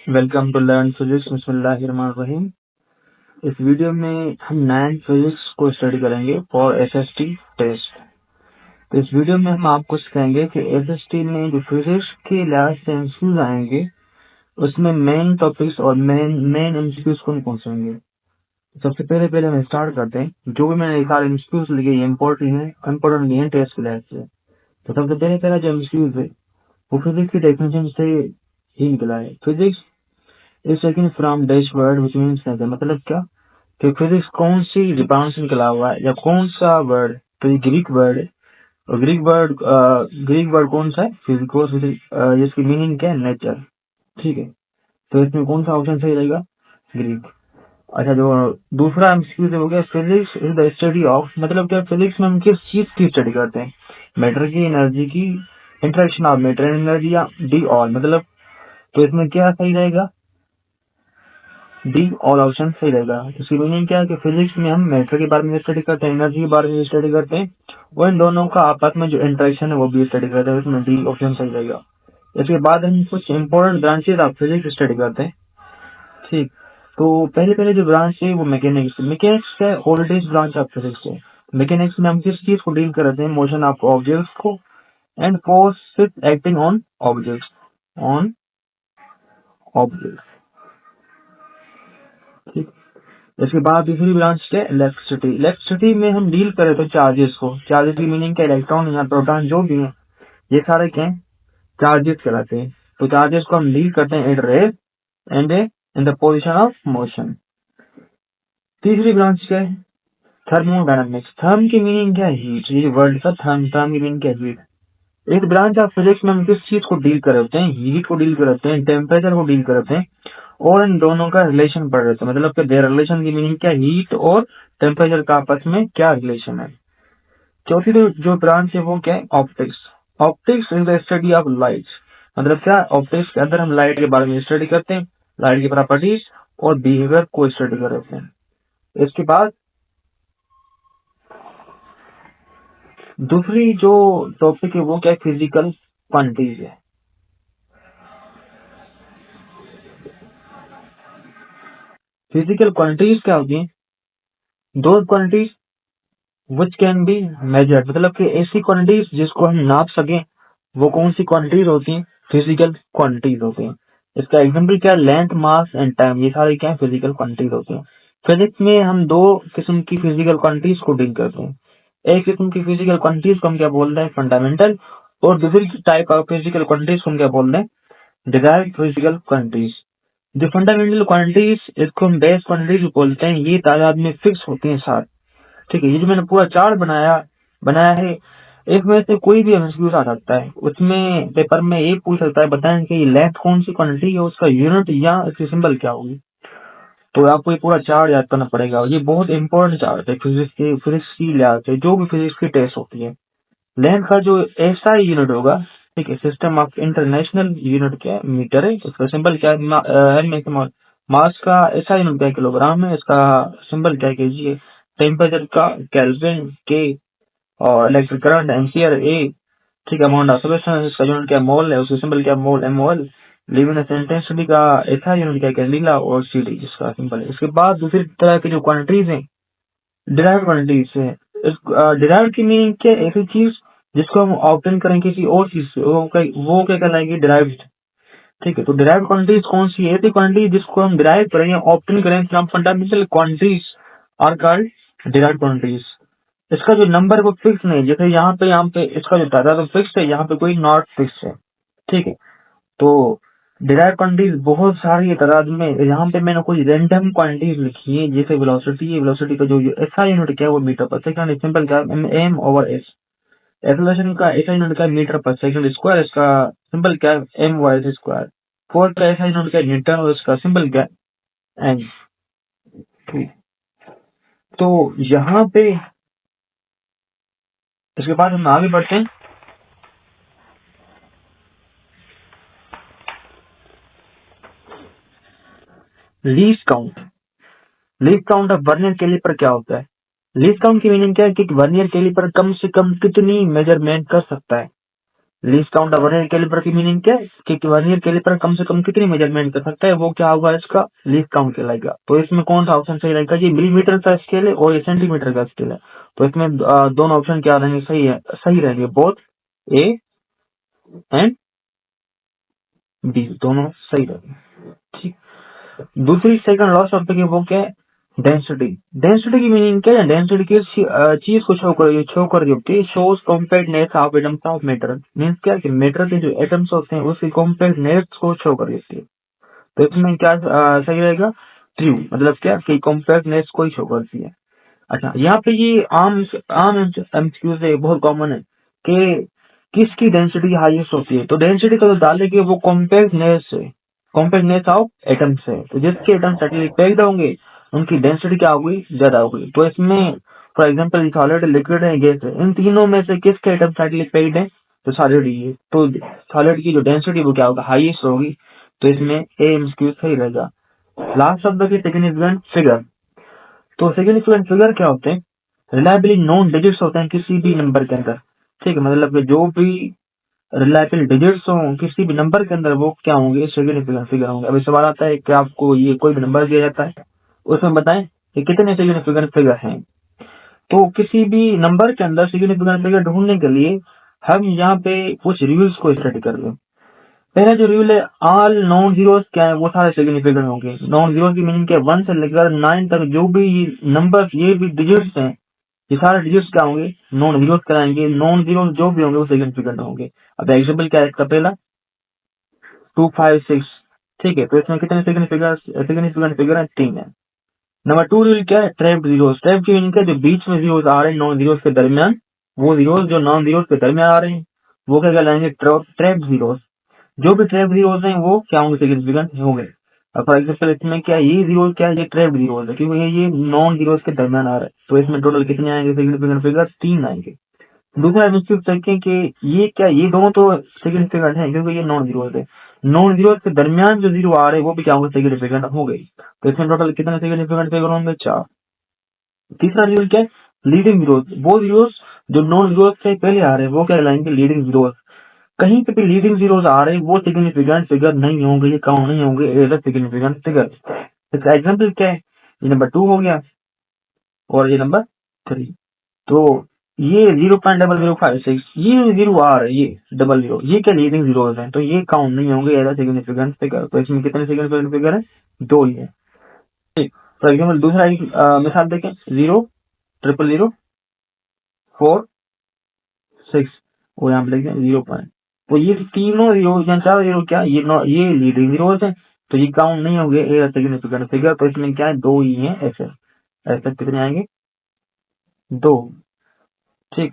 Welcome to learn physics. बिस्मिल्लाहिर्रहमानिर्रहीम। इस video में हम 9 फिजिक्स को स्टडी करेंगे फॉर एसएसटी टेस्ट। तो इस वीडियो में हम आपको सिखाएंगे कि एसएसटी में जो फिजिक्स के लिहाज से एमसीक्यूज आएंगे उसमें मेन टॉपिक्स और मेन एमसीक्यूज कौन कौन से होंगे। सबसे पहले पहले हम स्टार्ट करते हैं। जो भी मैंने निकाले एमसीक्यूज लिखे ये इंपॉर्टेंट नहीं है टेस्ट के लिहाज से। तो सबसे पहले पहला जो एमसीक्यूज है वो फिजिक्स की डेफिनेशन से ही निकला है। Physics is taken from dash word which means nature. मतलब क्या कि फिजिक्स कौन सी जापान से निकला हुआ है या कौन सा वर्ड। तो ये ग्रीक वर्ड है और ग्रीक वर्ड कौन सा है? फिजिको। जिसकी मीनिंग क्या है? नेचर। ठीक है, तो इसमें कौन सा ऑप्शन सही रहेगा? ग्रीक। अच्छा, जो दूसरा एमसीक्यू हो गया, physics is the study of. मतलब क्या, फिजिक्स में हम किस चीज की स्टडी करते हैं? मैटर की, एनर्जी की, interaction of matter and energy, या डी ऑल। मतलब तो इसमें क्या सही रहेगा? डी ऑल ऑप्शन सही रहेगा। इसकी मीनिंग क्या है कि फिजिक्स में हम मैटर के बारे में स्टडी करते हैं, एनर्जी के बारे में स्टडी करते हैं और इन दोनों का आपस में जो इंटरेक्शन है वो भी स्टडी करते हैं। इसमें डी ऑप्शन सही रहेगा। इसके बाद हम कुछ important branches of physics study करते हैं। ठीक, तो पहले पहले जो ब्रांच है वो मैकेनिक्स। मैकेनिक्स है ओल्डेस्ट ब्रांच ऑफ फिजिक्स है। मैकेनिक्स में हम किस चीज को डील करते हैं? मोशन ऑफ ऑब्जेक्ट्स को and forces acting on objects. ठीक, इसके बाद दूसरी ब्रांच है इलेक्ट्रिसिटी। इलेक्ट्रिसिटी में हम डील करें तो चार्जेस को। चार्जेस की मीनिंग क्या? इलेक्ट्रॉन या प्रोटॉन जो भी है ये सारे क्या है? चार्जेस कहलाते हैं। तो चार्जेस को हम डील करते हैं at rate and in the position of motion. तीसरी ब्रांच क्या है? थर्मोडायनामिक्स। थर्म की मीनिंग क्या है? हीट। ये वर्ड का थर्म की मीनिंग क्या है? हीट। एक ब्रांच ऑफ फिजिक्स में हम किस चीज को डील कर होते हैं? हीट को डील कर होते हैं, टेम्परेचर को डील कर होते हैं और इन दोनों का रिलेशन पढ़ रहे थे। मतलब कि देयर रिलेशन की मीनिंग क्या? हीट और टेम्परेचर का आपस में क्या रिलेशन है। चौथी जो ब्रांच है वो क्या है? Optics. Optics is the study of light. मतलब क्या? ऑप्टिक्स के अंदर हम लाइट के बारे में स्टडी करते हैं, लाइट की प्रॉपर्टीज और बिहेवियर को स्टडी कर रहे हैं। इसके बाद दूसरी जो टॉपिक है वो क्या है? फिजिकल क्वांटिटीज है। फिजिकल क्वांटिटीज क्या होती है? दो quantities which can be measured. मतलब कि ऐसी क्वांटिटीज जिसको हम नाप सकें वो कौन सी क्वांटिटीज होती हैं? फिजिकल क्वांटिटीज होती हैं। इसका एग्जांपल क्या? Length, mass and time. ये सारी क्या है? फिजिकल क्वांटिटीज होती हैं। फिजिक्स में हम दो किस्म की फिजिकल क्वांटिटीज को डील करते हैं। एक किस्म की फिजिकल क्वांटिटीज को हम क्या बोल रहे हैं? फंडामेंटल। और दूसरी टाइप ऑफ फिजिकल क्वांटिटीज को हम क्या बोल रहे हैं? Derived physical quantities. जो फंडामेंटल क्वांटिटीज, इसको हम बेस क्वांटिटीज बोलते हैं। ये तादाद में फिक्स होती हैं साथ। ठीक है, ये जो मैंने पूरा चार्ट बनाया बनाया है इसमें से कोई भी एमसीक्यू आ सकता है। उसमें पेपर में ये पूछ सकता है बताएं कि ये लेंथ कौन सी क्वांटिटी है, उसका यूनिट या इसकी सिंबल क्या होगी। तो आपको ये पूरा चार्ट याद करना पड़ेगा। ये बहुत इंपॉर्टेंट चार्ट है फिजिक्स की लिहाज से। जो भी फिजिक्स की टेस्ट होती है, लेंथ का जो ऐसा यूनिट होगा, ठीक है, सिस्टम ऑफ इंटरनेशनल यूनिट क्या है? मीटर है। इसका सिंबल क्या है? मास का ऐसा यूनिट क्या है? किलोग्राम है। इसका सिंबल क्या है? केजी है। टेम्परेचर का केल्विन के और इलेक्ट्रिक करंट एम्पियर ए। ठीक है, अमाउंट ऑफ सब्सटेंस, इसका यूनिट क्या? मोल है। उसका सिंबल क्या? मोल, एमओएल। लिविंग इंटेंसिटी का ऐसा यूनिट क्या? कैंडिला और सीडी जिसका सिंबल है। इसके बाद दूसरी तरह की जो क्वांटिटीज हैं डिराइव्ड क्वांटिटीज है। डिराइव्ड की मीनिंग क्या है? ऐसी चीज जिसको हम ऑब्टेन करें किसी और चीज से, वो क्या कहलाएगी? डिराइव्ड। ठीक है, तो डिराइव्ड क्वांटिटीज कौन सी है? ऐसी क्वांटिटी जिसको हम डिराइव करें या ऑब्टेन करें from fundamental quantities are called derived quantities. इसका जो नंबर है वो फिक्स नहीं। जैसे यहाँ पे इसका जो तादाद है फिक्स है, यहाँ पे कोई नॉट फिक्स है। ठीक है, तो डिराइव क्वांटिटीज बहुत सारी है तादाद में। यहाँ पे मैंने कोई रैंडम क्वांटिटीज लिखी है। जैसे वेलोसिटी है, वेलोसिटी का जो ऐसा यूनिट क्या है? वो मीटर पर सेकंड। सिंपल क्या? M over S. एक्सेलरेशन का ऐसा यूनिट क्या है? मीटर पर सेकंड स्क्वायर। इसका सिंपल क्या है? M Y square. फोर्स का ऐसा यूनिट क्या है? न्यूटन। और इसका सिंबल क्या है? एन। तो यहाँ पे इसके बाद हम आगे बढ़ते हैं। Least count. Least count of vernier caliper क्या होता है? लीस्ट काउंट की मीनिंग क्या है कि वर्नियर कैलिपर कम से कम कितनी मेजरमेंट कर सकता है। लीस्ट काउंट वर्नियर कैलिपर की मीनिंग क्या है कि वर्नियर कैलिपर कम से कम कितनी मेजरमेंट कर सकता है, वो क्या होगा, इसका लीस्ट काउंट कहलाएगा। तो इसमें कौन सा ऑप्शन सही रहेगा, ये मिलीमीटर का स्केल है और ये सेंटीमीटर का स्केल है। तो इसमें दोनों ऑप्शन क्या रहेंगे, सही है, सही रहेंगे, बोथ ए एंड बी दोनों सही रहेंगे। ठीक। दूसरी सेकंड लॉ शब्द की वो क्या है, डेंसिटी। डेंसिटी की मीनिंग क्या है, डेंसिटी किस चीज को शो कर रही होती है, shows compactness of atoms of matter. Means क्या है कि मैटर के जो एटम्स होते हैं उसकी कॉम्पैक्टनेस को शो कर रही होती है। तो इसमें क्या सही रहेगा, ट्रू, मतलब क्या कि कॉम्पैक्टनेस को ही शो करती है। अच्छा, यहाँ पे ये आम आम एमसीक्यू से बहुत कॉमन है कि किसकी डेंसिटी हाईएस्ट होती है। तो डेंसिटी तो डालेंगे वो कॉम्पैक्टनेस से, कॉम्पैक्टनेस ऑफ एटम से। तो जिसके एटम सेटली पैक्ड होंगे उनकी डेंसिटी क्या होगी, ज्यादा होगी। तो इसमें फॉर एग्जांपल सॉलिड, लिक्विड है, गैस है, इन तीनों में से किसके एटम सेटली पैक्ड है, तो सॉलिड ही है। तो सॉलिड की जो डेंसिटी वो क्या होगा, हाईएस्ट होगी। तो इसमें ए एमसीक्यू सही रहेगा। लास्ट शब्द की सिग्निफिकेंट फिगर। तो सिग्निफिकेंट फिगर क्या होते हैं, रिलायबली नोन डिजिट्स होते हैं किसी भी नंबर के अंदर। ठीक है, मतलब कि जो भी रिलायबल डिजिट्स हो किसी भी नंबर के अंदर वो क्या होंगे, सिग्निफिकेंट फिगर होंगे। अभी सवाल आता है कि आपको ये कोई भी नंबर दिया जाता है, उसमें बताएं कि कितने सिग्निफिकेंट फिगर हैं। तो किसी भी नंबर के अंदर सिग्निफिकेंट फिगर ढूंढने के लिए हम यहाँ पे कुछ रूल्स को स्टडी कर लें। पहला जो रूल है, ऑल नॉन जीरोस क्या है, वो सारे सिग्निफिकेंट होंगे। नॉन जीरो की मीनिंग क्या है, 1 से लेकर 9 तक जो भी नंबर, ये भी डिजिट्स हैं, ये सारे डिजिट्स क्या होंगे, नॉन जीरोस कराएंगे। नॉन जीरो जो भी होंगे वो सिग्निफिकेंट होंगे। अब एग्जाम्पल क्या है इसका, पहला 256। ठीक है, तो इसमें कितने सिग्निफिकेंट फिगर है, 3 है। नंबर 2 रूल क्या है, ट्रैप जीरोस। ट्रैप की मीनिंग क्या है, जो बीच में जीरोस आ रहे हैं नॉन जीरोस के दरमियान, वो जीरोस जो नॉन जीरोस के दरमियान आ रहे हैं वो क्या कहलाएंगे, ट्रैप जीरोस। जो भी ट्रैप जीरोस हैं वो क्या होंगे, सिग्निफिकेंट होंगे। अब फॉर एग्जाम्पल इसमें क्या है, ये जीरो क्या है, ये ट्रैप जीरोस है क्योंकि ये नॉन जीरोस के दरमियान आ रहा है। तो इसमें टोटल कितने आएंगे सिग्निफिकेंट फिगर, 3 आएंगे। दूसरा एमसीक्यू देखें कि ये क्या, ये दोनों तो सिग्निफिकेंट है क्योंकि ये नॉन जीरो है। नॉन जीरो के दरमियान जो जीरो आ रहे हैं वो भी क्या होंगे, सिग्निफिकेंट हो गई। तो इसमें टोटल कितने सिग्निफिकेंट फिगर होंगे, 4। तीसरा जीरो क्या है, लीडिंग जीरोस। वो जीरोस जो नॉन जीरोस से पहले आ रहे हैं वो क्या कहलाएंगे, लीडिंग जीरोस। कहीं पे भी लीडिंग जीरोस आ रहे हैं वो सिग्निफिकेंट फिगर नहीं होंगे, ये काउंट नहीं होंगे एज अ सिग्निफिकेंट फिगर। इसका एग्जाम्पल क्या है, ये नंबर 2 हो गया और ये नंबर 3। तो ये 0.0056, ये जीरो आ रहा है, ये डबल जीरो, ये क्या लीडिंग जीरोस हैं, तो ये काउंट नहीं होंगे एज अ सिग्निफिकेंट फिगर। तो इसमें कितने सिग्निफिकेंट फिगर है, 2 ही है। फॉर एग्जाम्पल दूसरा एक मिसाल देखें, 00004 6 और यहाँ पे लिखें 0. तो ये तीनों जीरो या 4 जीरो क्या, ये लीडिंग जीरोस हैं, तो ये काउंट नहीं होंगे एज अ सिग्निफिकेंट फिगर। तो इसमें क्या है, 2 ही है ऐसे। ऐसे कितने आएंगे, 2। ठीक।